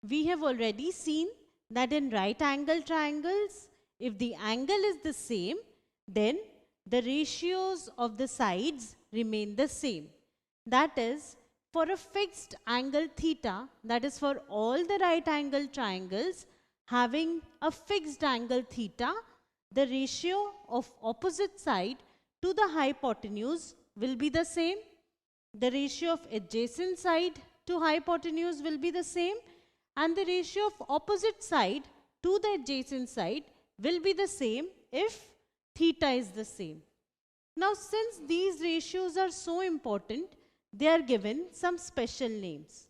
We have already seen that in right angle triangles, if the angle is the same, then the ratios of the sides remain the same. That is, for a fixed angle theta, that is for all the right angle triangles having a fixed angle theta, the ratio of opposite side to the hypotenuse will be the same. The ratio of adjacent side to hypotenuse will be the same, and the ratio of opposite side to the adjacent side will be the same if theta is the same. Now, since these ratios are so important, they are given some special names.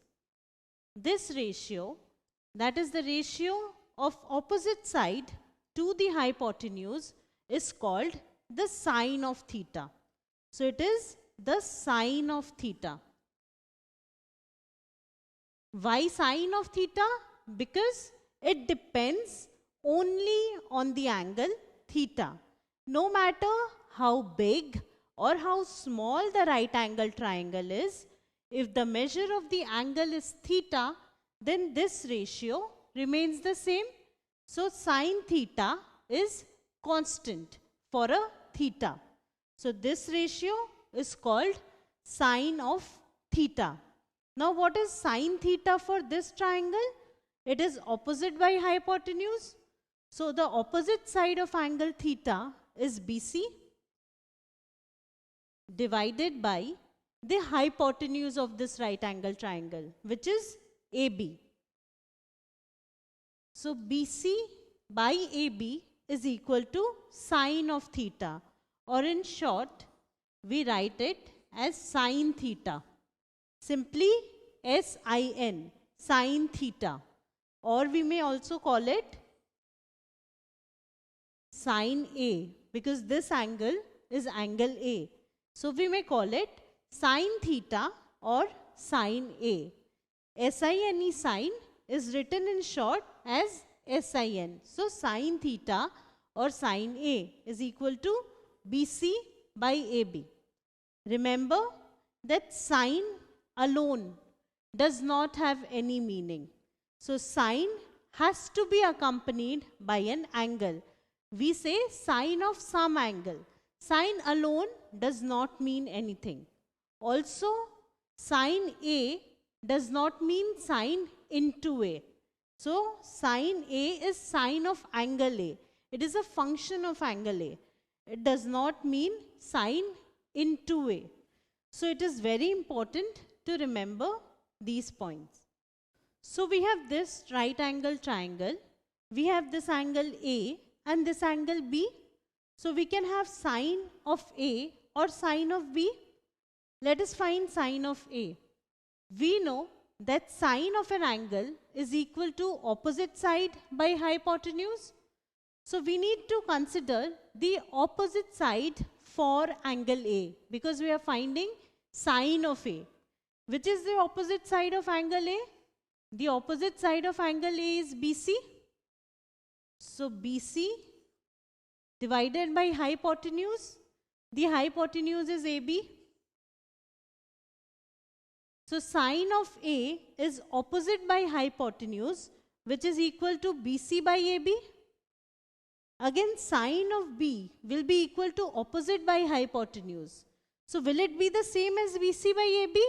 This ratio, that is the ratio of opposite side to the hypotenuse, is called the sine of theta. So, it is the sine of theta. Why sine of theta? Because it depends only on the angle theta. No matter how big or how small the right angle triangle is, if the measure of the angle is theta, then this ratio remains the same. So, sine theta is constant for a theta. So, this ratio is called sine of theta. Now, what is sine theta for this triangle? It is opposite by hypotenuse. So, the opposite side of angle theta is BC divided by the hypotenuse of this right angle triangle, which is AB. So, BC by AB is equal to sine of theta, or in short, we write it as sine theta. Simply SIN, sine theta, or we may also call it sine A, because this angle is angle A. So, we may call it sine theta or sine A. SINE, sine, is written in short as SIN. So, sine theta or sine A is equal to BC by AB. Remember that sine alone does not have any meaning. So, sine has to be accompanied by an angle. We say sine of some angle. Sine alone does not mean anything. Also, sine A does not mean sine into A. So, sine A is sine of angle A. It is a function of angle A. It does not mean sine into A. So, it is very important to remember these points. So, we have this right angle triangle. We have this angle A and this angle B. So, we can have sine of A or sine of B. Let us find sine of A. We know that sine of an angle is equal to opposite side by hypotenuse. So, we need to consider the opposite side for angle A, because we are finding sine of A. Which is the opposite side of angle A? The opposite side of angle A is BC. So, BC divided by hypotenuse. The hypotenuse is AB. So, sine of A is opposite by hypotenuse, which is equal to BC by AB. Again, sine of B will be equal to opposite by hypotenuse. So, will it be the same as BC by AB?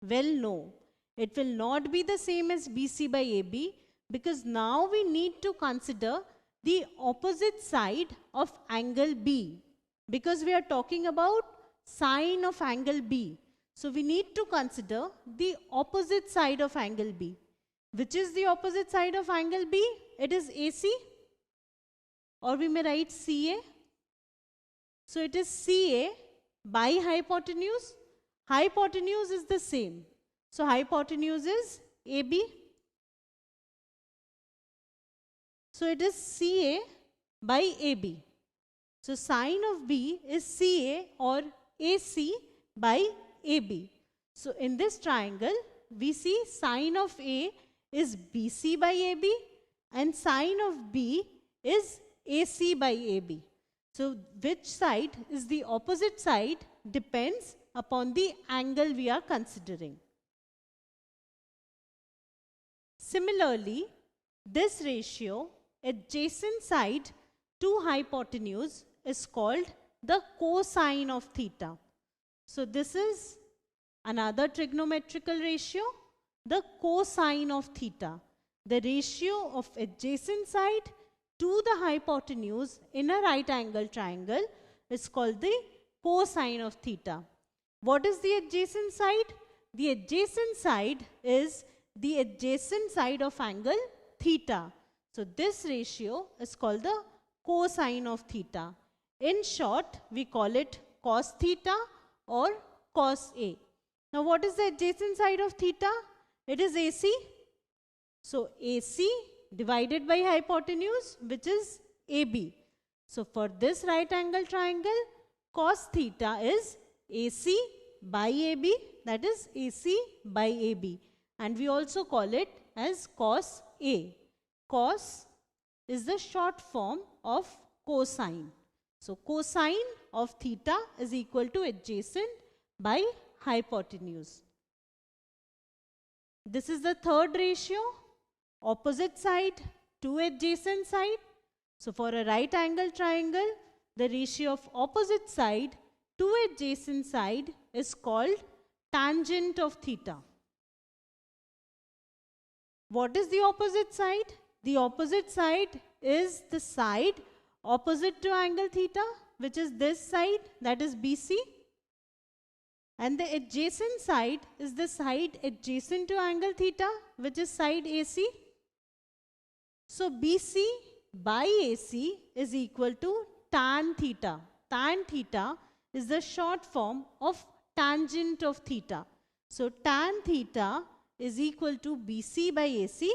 Well, no. It will not be the same as BC by AB, because now we need to consider the opposite side of angle B, because we are talking about sine of angle B. So, we need to consider the opposite side of angle B. Which is the opposite side of angle B? It is AC, or we may write CA. So, it is CA by hypotenuse. Hypotenuse is the same. So, hypotenuse is AB. So, it is CA by AB. So, sine of B is CA or AC by AB. So, in this triangle, we see sine of A is BC by AB and sine of B is AC by AB. So, which side is the opposite side depends upon the angle we are considering. Similarly, this ratio, adjacent side to hypotenuse, is called the cosine of theta. So this is another trigonometrical ratio, the cosine of theta. The ratio of adjacent side to the hypotenuse in a right angle triangle is called the cosine of theta. What is the adjacent side? The adjacent side is the adjacent side of angle theta. So this ratio is called the cosine of theta. In short, we call it cos theta or cos A. Now what is the adjacent side of theta? It is AC. So AC divided by hypotenuse, which is AB. So for this right angle triangle, cos theta is AC by AB, that is AC by AB. And we also call it as cos A. Cos is the short form of cosine. So cosine of theta is equal to adjacent by hypotenuse. This is the third ratio, opposite side to adjacent side. So for a right angle triangle, the ratio of opposite side to adjacent side is called tangent of theta. What is the opposite side? The opposite side is the side opposite to angle theta, which is this side, that is BC. And the adjacent side is the side adjacent to angle theta, which is side AC. So BC by AC is equal to tan theta. Tan theta is the short form of tangent of theta. So tan theta is equal to BC by AC.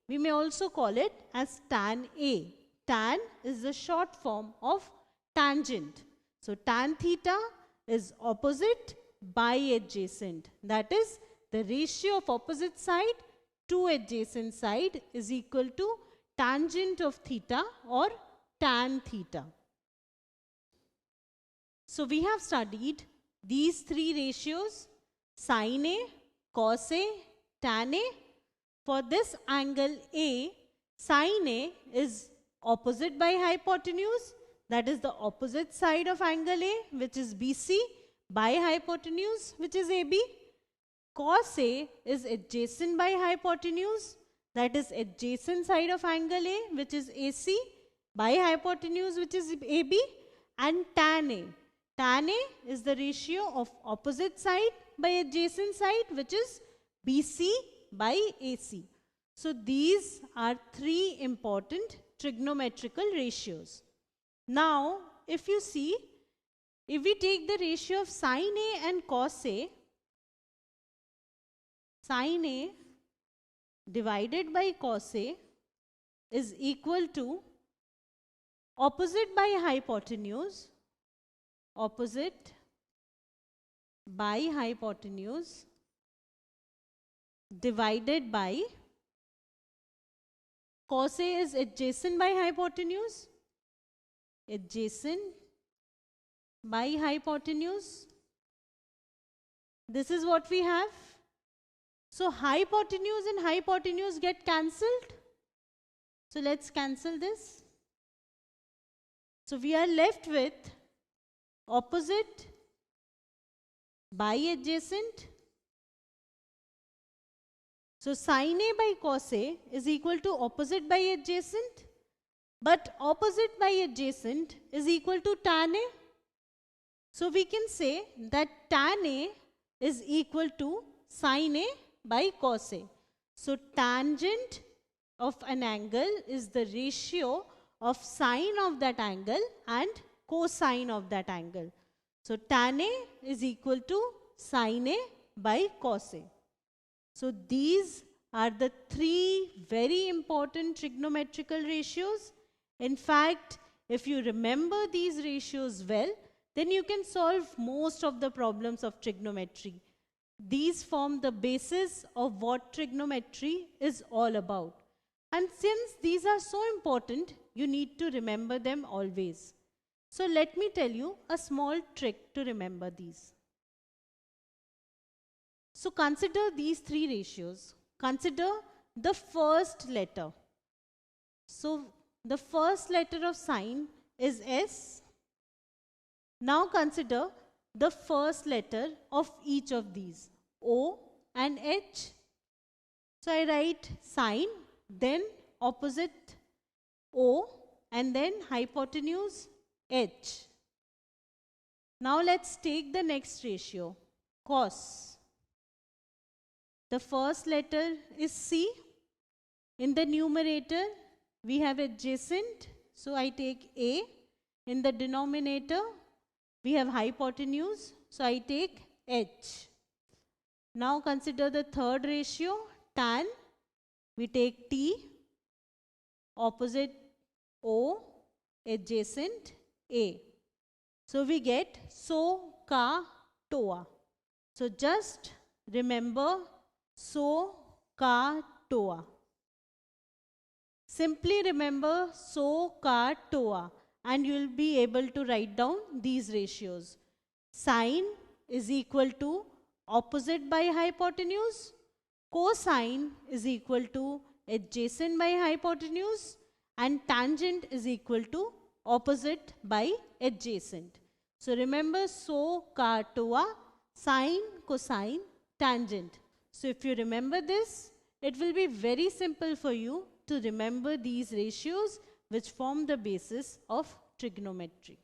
We may also call it as tan A. Tan is the short form of tangent. So tan theta is opposite by adjacent. That is, the ratio of opposite side to adjacent side is equal to tangent of theta or tan theta. So we have studied these three ratios, sin A, cos A, tan A. For this angle A, sin A is opposite by hypotenuse, that is the opposite side of angle A, which is BC, by hypotenuse, which is AB. Cos A is adjacent by hypotenuse, that is adjacent side of angle A, which is AC, by hypotenuse, which is AB. And tan A. Tan A is the ratio of opposite side by adjacent side, which is BC by AC. So these are three important trigonometrical ratios. Now, if you see, if we take the ratio of sin A and cos A, sin A divided by cos A is equal to opposite by hypotenuse, opposite by hypotenuse divided by cos A is adjacent by hypotenuse, adjacent by hypotenuse. This is what we have. So hypotenuse and hypotenuse get cancelled. So let's cancel this. So we are left with opposite by adjacent. So sin A by cos A is equal to opposite by adjacent, but opposite by adjacent is equal to tan A. So we can say that tan A is equal to sin A by cos A. So tangent of an angle is the ratio of sine of that angle and cosine of that angle. So tan A is equal to sin A by cos A. So these are the three very important trigonometrical ratios. In fact, if you remember these ratios well, then you can solve most of the problems of trigonometry. These form the basis of what trigonometry is all about. And since these are so important, you need to remember them always. So let me tell you a small trick to remember these. So consider these three ratios. Consider the first letter. So the first letter of sine is S. Now consider the first letter of each of these, O and H. So I write sine, then opposite O, and then hypotenuse H. Now let's take the next ratio, cos. The first letter is C. In the numerator, we have adjacent, so I take A. In the denominator, we have hypotenuse, so I take H. Now consider the third ratio, tan. We take T, opposite O, adjacent A. So we get so, ka, toa. So just remember so, ka, toa. Simply remember so, ka, toa, and you will be able to write down these ratios. Sine is equal to opposite by hypotenuse. Cosine is equal to adjacent by hypotenuse. And tangent is equal to opposite by adjacent. So remember so, ka, toa, sine, cosine, tangent. So if you remember this, it will be very simple for you to remember these ratios which form the basis of trigonometry.